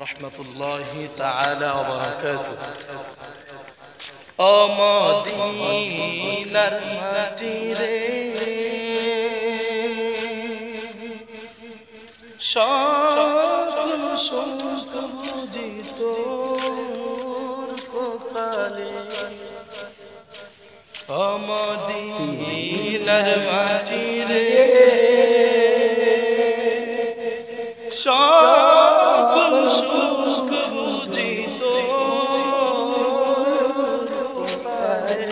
রহমতুল্লাহি তাআলা ওয়া বারাকাতুহু। ও মদিনার মাটি রে, সকল সুখ বুঝি তোর কপালে। ও মদিনার মাটি রে, সকল সুখ বুঝি তোর কপালে।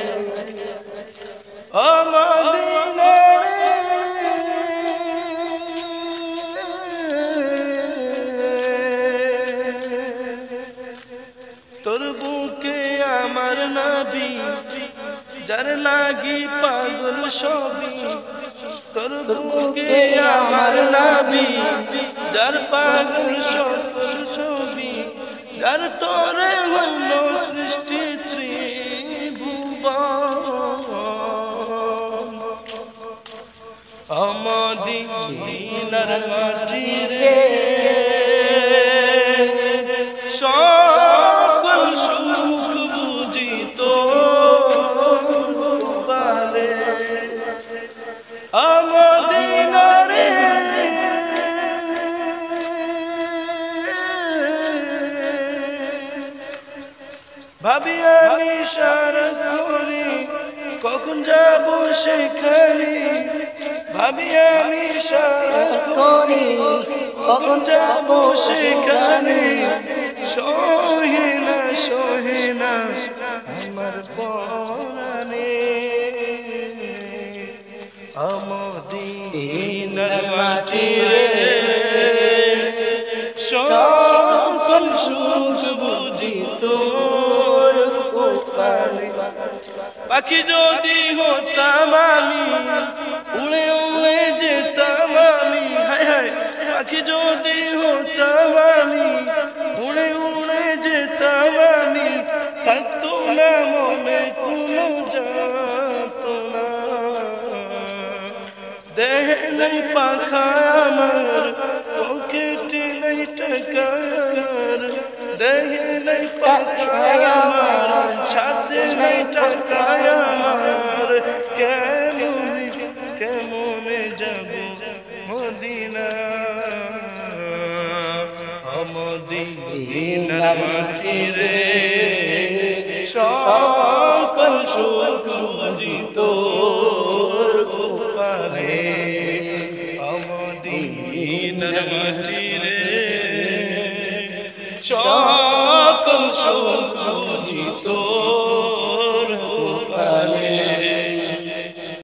ও মদিনা রে, তোর বুকে আমার নবী, যার লাগি পাগল সবই। তোর বুকে আমার নবী, যার পাগল সকল ছবি। যার তোরে হইল সৃষ্টি ত্রিভুবন। ও মদিনার মাটি রে, সকল সুখ বুঝি তোর কপালে। ও মদিনা রে, ভাবি আমি সারাক্ষণে কখন যাব সেখানে। ভাবি আমি সারাক্ষণে কখন যাব সেখানে। সহে না আমার পরাণে। ও মদিনার মাটি রে, সকল সুখ বুঝি তোর কপালে। পাখি যদি হতাম আমি, উড়ে উড়ে যেতাম আমি। হায় হায়, পাখি যদি হতাম আমি, উড়ে উড়ে যেতাম আমি। থাকতো না মনে কোনো যাতনা। দেহে নাই পাখা আমার, পকেটে নাই টাকা আমার। দেহে নাই পাখা আমার, সাথে নাই টাকা আমার। কেমনে যাব মদিনা। ও মদিনার মাটি রে, সকল সুখ বুঝি তোর কপালে। ও মদিনার মাটি রে, সকল সুখ